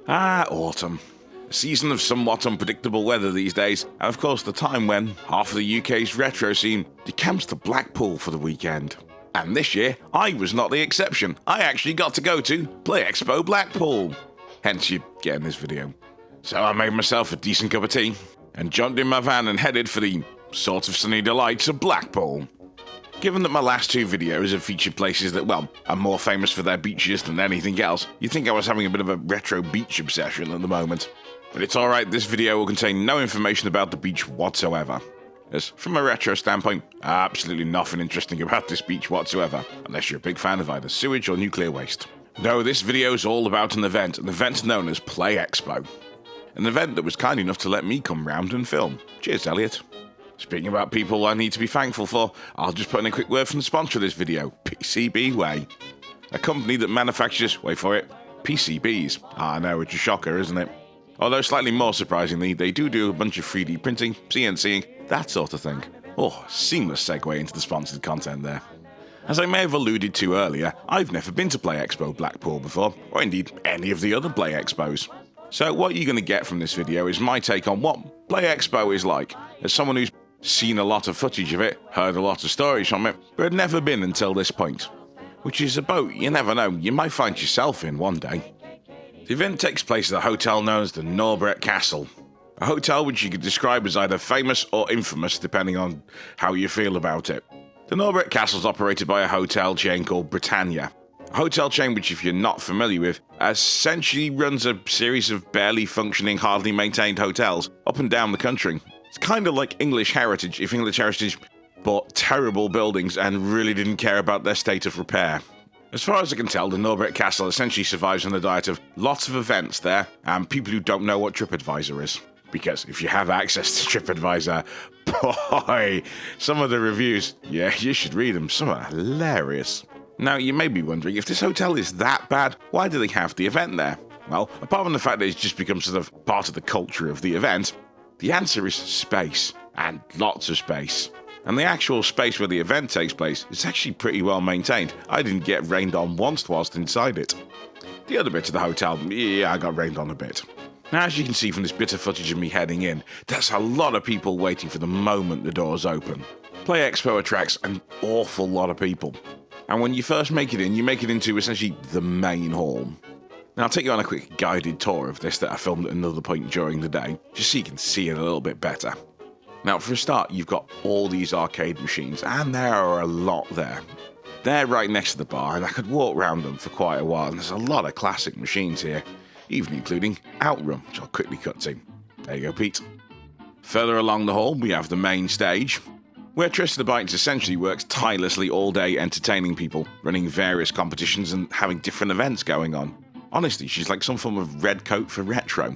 Autumn. A season of somewhat unpredictable weather these days, and of course the time when half of the UK's retro scene decamps to Blackpool for the weekend. And this year, I was not the exception. I actually got to go to PlayExpo Blackpool. Hence you getting this video. So I made myself a decent cup of tea, and jumped in my van and headed for the sort of sunny delights of Blackpool. Given that my last two videos have featured places that, well, are more famous for their beaches than anything else, you'd think I was having a bit of a retro beach obsession at the moment. But it's alright, this video will contain no information about the beach whatsoever. As from a retro standpoint, absolutely nothing interesting about this beach whatsoever, unless you're a big fan of either sewage or nuclear waste. No, this video is all about an event known as PlayExpo. An event that was kind enough to let me come round and film. Cheers, Elliot. Speaking about people I need to be thankful for, I'll just put in a quick word from the sponsor of this video, PCB Way. A company that manufactures, wait for it, PCBs. I know, it's a shocker, isn't it? Although slightly more surprisingly, they do a bunch of 3D printing, CNCing, that sort of thing. Oh, seamless segue into the sponsored content there. As I may have alluded to earlier, I've never been to PlayExpo Blackpool before, or indeed any of the other PlayExpos. So what you're going to get from this video is my take on what PlayExpo is like, as someone who's seen a lot of footage of it, heard a lot of stories from it, but had never been until this point. Which is a boat you never know, you might find yourself in one day. The event takes place at a hotel known as the Norbert Castle. A hotel which you could describe as either famous or infamous depending on how you feel about it. The Norbert Castle is operated by a hotel chain called Britannia. A hotel chain which, if you're not familiar with, essentially runs a series of barely functioning, hardly maintained hotels up and down the country. It's kind of like English Heritage, if English Heritage bought terrible buildings and really didn't care about their state of repair. As far as I can tell, the Norbert Castle essentially survives on the diet of lots of events there and people who don't know what TripAdvisor is. Because if you have access to TripAdvisor, boy, some of the reviews, yeah, you should read them, some are hilarious. Now, you may be wondering, if this hotel is that bad, why do they have the event there? Well, apart from the fact that it's just become sort of part of the culture of the event, the answer is space, and lots of space. And the actual space where the event takes place is actually pretty well maintained. I didn't get rained on once whilst inside it. The other bit of the hotel, yeah, I got rained on a bit. Now, as you can see from this bit of footage of me heading in, there's a lot of people waiting for the moment the doors open. PlayExpo attracts an awful lot of people. And when you first make it in, you make it into essentially the main hall. Now, I'll take you on a quick guided tour of this that I filmed at another point during the day, just so you can see it a little bit better. Now, for a start, you've got all these arcade machines, and there are a lot there. They're right next to the bar, and I could walk around them for quite a while, and there's a lot of classic machines here, even including Outrun, which I'll quickly cut to. There you go, Pete. Further along the hall, we have the main stage, where Trista Bytes essentially works tirelessly all day entertaining people, running various competitions and having different events going on. Honestly, she's like some form of red coat for retro.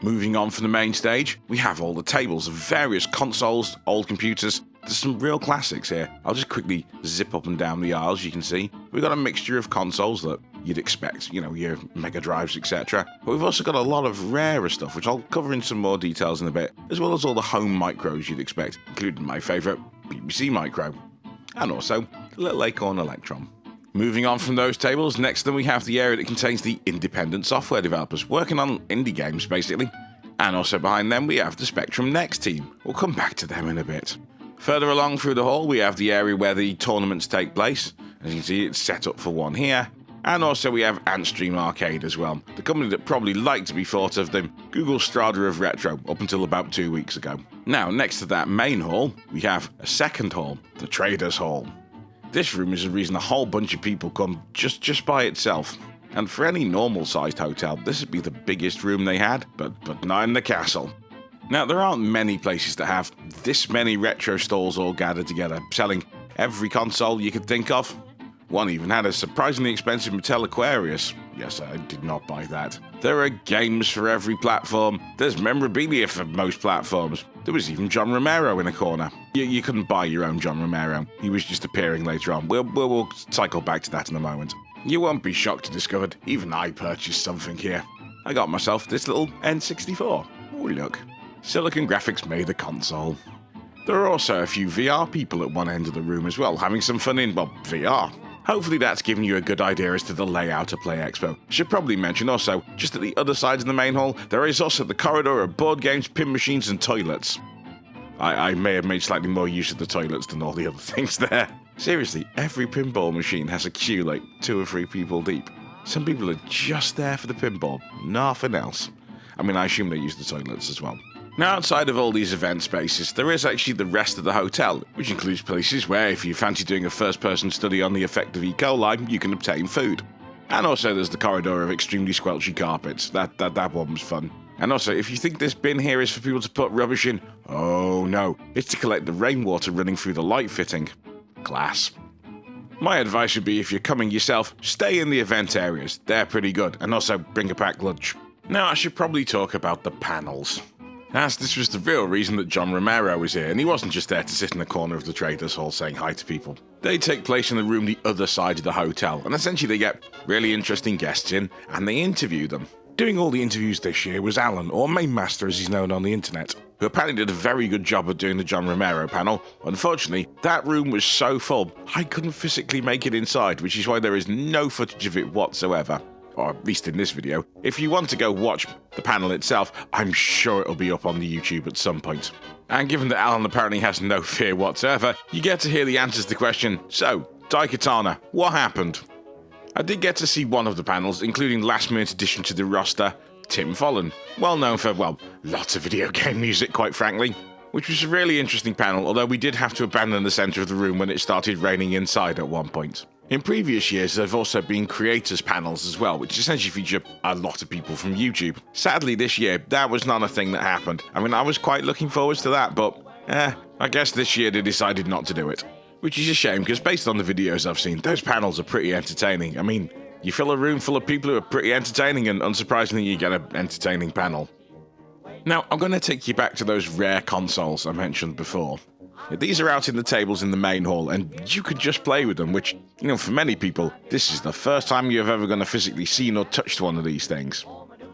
Moving on from the main stage, we have all the tables of various consoles, old computers. There's some real classics here. I'll just quickly zip up and down the aisles, you can see. We've got a mixture of consoles that you'd expect, you know, your Mega Drives, etc. But we've also got a lot of rarer stuff, which I'll cover in some more details in a bit, as well as all the home micros you'd expect, including my favourite BBC Micro, and also the little Acorn Electron. Moving on from those tables, next then we have the area that contains the independent software developers working on indie games, basically. And also behind them we have the Spectrum Next team. We'll come back to them in a bit. Further along through the hall we have the area where the tournaments take place. As you can see, it's set up for one here. And also we have Antstream Arcade as well, the company that probably liked to be thought of the Google Strada of Retro up until about 2 weeks ago. Now, next to that main hall, we have a second hall, the Traders Hall. This room is the reason a whole bunch of people come just by itself. And for any normal-sized hotel, this would be the biggest room they had, but not in the castle. Now, there aren't many places that have this many retro stalls all gathered together, selling every console you could think of. One even had a surprisingly expensive Mattel Aquarius. Yes, I did not buy that. There are games for every platform. There's memorabilia for most platforms. There was even John Romero in a corner. You couldn't buy your own John Romero. He was just appearing later on. We'll cycle back to that in a moment. You won't be shocked to discover even I purchased something here. I got myself this little N64. Oh, look. Silicon Graphics made the console. There are also a few VR people at one end of the room as well, having some fun in, well, VR. Hopefully that's given you a good idea as to the layout of PlayExpo. Should probably mention also, just at the other side of the main hall, there is also the corridor of board games, pin machines and toilets. I may have made slightly more use of the toilets than all the other things there. Seriously, every pinball machine has a queue like 2 or 3 people deep. Some people are just there for the pinball, nothing else. I mean, I assume they use the toilets as well. Now, outside of all these event spaces, there is actually the rest of the hotel, which includes places where if you fancy doing a first-person study on the effect of E. coli, you can obtain food. And also there's the corridor of extremely squelchy carpets. That one was fun. And also, if you think this bin here is for people to put rubbish in, oh no, it's to collect the rainwater running through the light fitting. Class. My advice would be if you're coming yourself, stay in the event areas. They're pretty good. And also bring a packed lunch. Now I should probably talk about the panels. As this was the real reason that John Romero was here, and he wasn't just there to sit in the corner of the traders hall saying hi to people. They take place in the room the other side of the hotel, and essentially they get really interesting guests in, and they interview them. Doing all the interviews this year was Alan, or Mainmaster as he's known on the internet, who apparently did a very good job of doing the John Romero panel. Unfortunately, that room was so full, I couldn't physically make it inside, which is why there is no footage of it whatsoever. Or at least in this video. If you want to go watch the panel itself, I'm sure it'll be up on the YouTube at some point. And given that Alan apparently has no fear whatsoever, you get to hear the answers to the question, so, Daikatana, what happened? I did get to see one of the panels, including last minute addition to the roster, Tim Follen, well known for, well, lots of video game music quite frankly, which was a really interesting panel, although we did have to abandon the centre of the room when it started raining inside at one point. In previous years, there have also been creators panels as well, which essentially feature a lot of people from YouTube. Sadly, this year, that was not a thing that happened. I mean, I was quite looking forward to that, but, I guess this year they decided not to do it. Which is a shame, because based on the videos I've seen, those panels are pretty entertaining. I mean, you fill a room full of people who are pretty entertaining, and unsurprisingly, you get an entertaining panel. Now, I'm going to take you back to those rare consoles I mentioned before. These are out in the tables in the main hall, and you can just play with them, which, for many people, this is the first time you're ever going to physically seen or touched one of these things.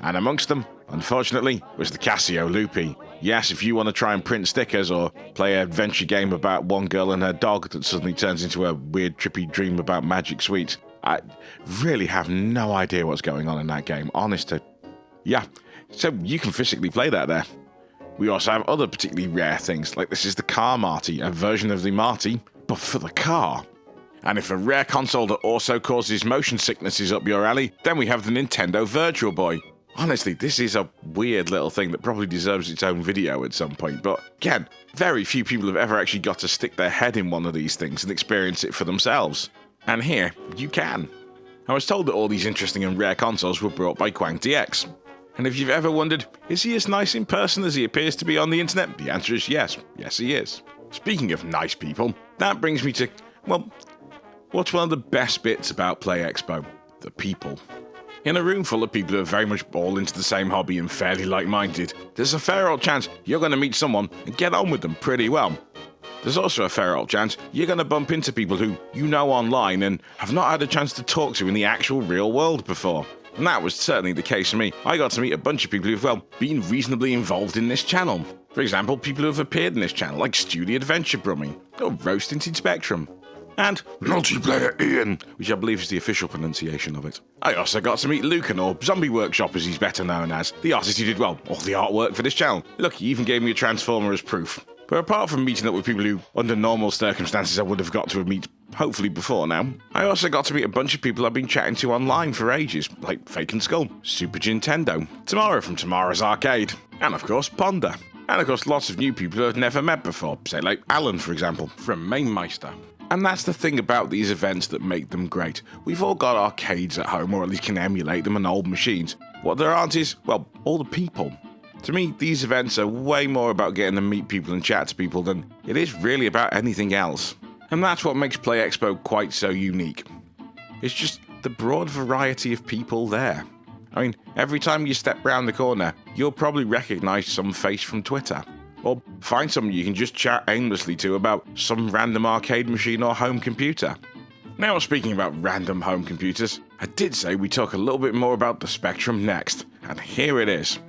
And amongst them, unfortunately, was the Casio Loopy. Yes, if you want to try and print stickers or play an adventure game about one girl and her dog that suddenly turns into a weird trippy dream about magic sweets, I really have no idea what's going on in that game, honestly. Yeah, so you can physically play that there. We also have other particularly rare things, like this is the Car Marty, a version of the Marty, but for the car. And if a rare console that also causes motion sickness is up your alley, then we have the Nintendo Virtual Boy. Honestly, this is a weird little thing that probably deserves its own video at some point, but again, very few people have ever actually got to stick their head in one of these things and experience it for themselves. And here, you can. I was told that all these interesting and rare consoles were brought by Quank DX. And if you've ever wondered, is he as nice in person as he appears to be on the internet? The answer is yes. Yes, he is. Speaking of nice people, that brings me to, well, what's one of the best bits about PlayExpo? The people. In a room full of people who are very much all into the same hobby and fairly like-minded, there's a fair old chance you're going to meet someone and get on with them pretty well. There's also a fair old chance you're going to bump into people who you know online and have not had a chance to talk to in the actual real world before. And that was certainly the case for me. I got to meet a bunch of people who've, well, been reasonably involved in this channel. For example, people who have appeared in this channel, like Studio Adventure Brummie, or Roast Tinted Spectrum, and Multiplayer Ian, which I believe is the official pronunciation of it. I also got to meet Lucan, or Zombie Workshop as he's better known as, the artist who did, well, all the artwork for this channel. Look, he even gave me a Transformer as proof. But apart from meeting up with people who, under normal circumstances, I would have got to meet hopefully before now, I also got to meet a bunch of people I've been chatting to online for ages, like Fake and Skull, Super Nintendo, Tamara from Tamara's Arcade, and of course Ponder. And of course lots of new people who I've never met before, say like Alan for example, from Mainmeister. And that's the thing about these events that make them great. We've all got arcades at home, or at least can emulate them on old machines. What there aren't is, well, all the people. To me, these events are way more about getting to meet people and chat to people than it is really about anything else. And that's what makes PlayExpo quite so unique. It's just the broad variety of people there. I mean, every time you step round the corner, you'll probably recognise some face from Twitter. Or find someone you can just chat aimlessly to about some random arcade machine or home computer. Now, speaking about random home computers, I did say we talk a little bit more about the Spectrum next, and here it is.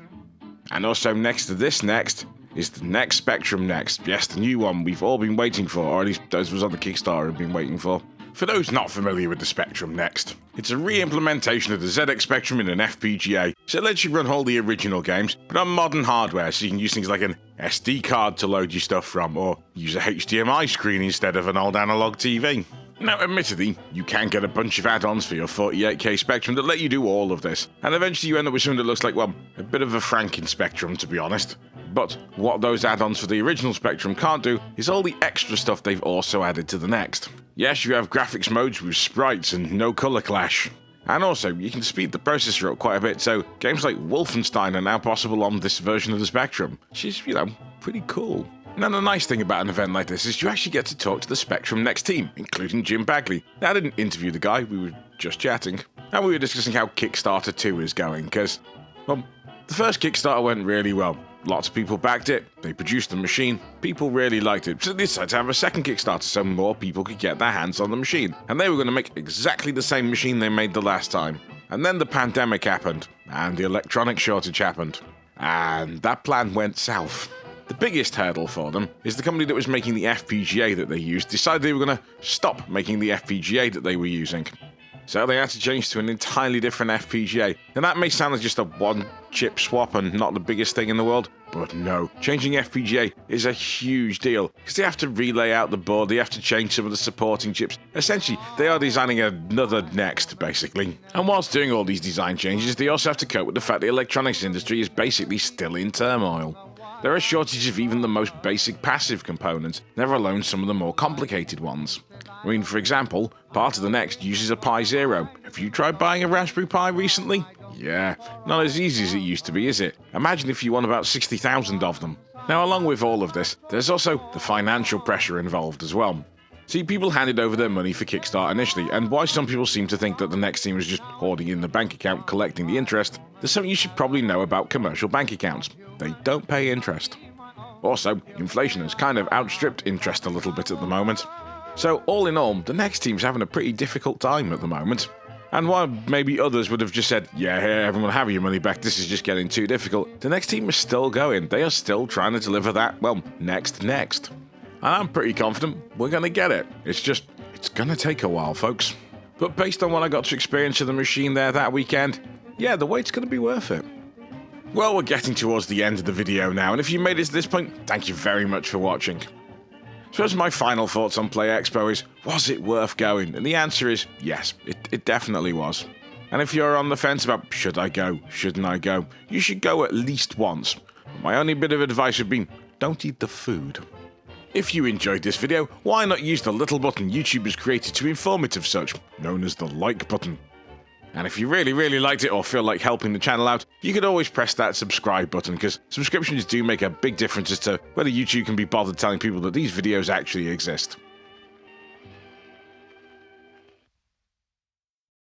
And also next to this next is the next Spectrum next. Yes, the new one we've all been waiting for, or at least those of us on the Kickstarter have been waiting for. For those not familiar with the Spectrum Next, it's a re-implementation of the ZX Spectrum in an FPGA, so it lets you run all the original games, but on modern hardware, so you can use things like an SD card to load your stuff from, or use a HDMI screen instead of an old analog TV. Now, admittedly, you can get a bunch of add-ons for your 48K Spectrum that let you do all of this, and eventually you end up with something that looks like, well, a bit of a Franken Spectrum, to be honest. But what those add-ons for the original Spectrum can't do is all the extra stuff they've also added to the Next. Yes, you have graphics modes with sprites and no color clash. And also, you can speed the processor up quite a bit, so games like Wolfenstein are now possible on this version of the Spectrum, which is, pretty cool. Now, the nice thing about an event like this is you actually get to talk to the Spectrum Next team, including Jim Bagley. Now, I didn't interview the guy, we were just chatting, and we were discussing how Kickstarter 2 is going, because, well, the first Kickstarter went really well. Lots of people backed it, they produced the machine, people really liked it, so they decided to have a second Kickstarter so more people could get their hands on the machine, and they were going to make exactly the same machine they made the last time. And then the pandemic happened, and the electronic shortage happened, and that plan went south. The biggest hurdle for them is the company that was making the FPGA that they used decided they were going to stop making the FPGA that they were using. So they had to change to an entirely different FPGA. And that may sound like just a one-chip swap and not the biggest thing in the world, but no, changing FPGA is a huge deal, because they have to relay out the board, they have to change some of the supporting chips. Essentially, they are designing another Next, basically. And whilst doing all these design changes, they also have to cope with the fact the electronics industry is basically still in turmoil. There are shortages of even the most basic passive components, never alone some of the more complicated ones. I mean, for example, part of the Next uses a Pi Zero. Have you tried buying a Raspberry Pi recently? Yeah, not as easy as it used to be, is it? Imagine if you won about 60,000 of them. Now, along with all of this, there's also the financial pressure involved as well. See, people handed over their money for Kickstarter initially, and why some people seem to think that the Next team was just hoarding in the bank account collecting the interest, there's something you should probably know about commercial bank accounts. They don't pay interest. Also, inflation has kind of outstripped interest a little bit at the moment. So all in all, the Next team's having a pretty difficult time at the moment. And while maybe others would have just said, yeah, here, everyone have your money back, this is just getting too difficult, the Next team is still going. They are still trying to deliver that, well, next. And I'm pretty confident we're going to get it. It's going to take a while, folks. But based on what I got to experience of the machine there that weekend, yeah, the wait's going to be worth it. Well, we're getting towards the end of the video now, and if you made it to this point, thank you very much for watching. So as my final thoughts on PlayExpo is, was it worth going? And the answer is yes, it definitely was. And if you're on the fence about should I go, shouldn't I go, you should go at least once. But my only bit of advice would be, don't eat the food. If you enjoyed this video, why not use the little button YouTube has created to informative such, known as the like button. And if you really liked it or feel like helping the channel out, you could always press that subscribe button, because subscriptions do make a big difference as to whether YouTube can be bothered telling people that these videos actually exist.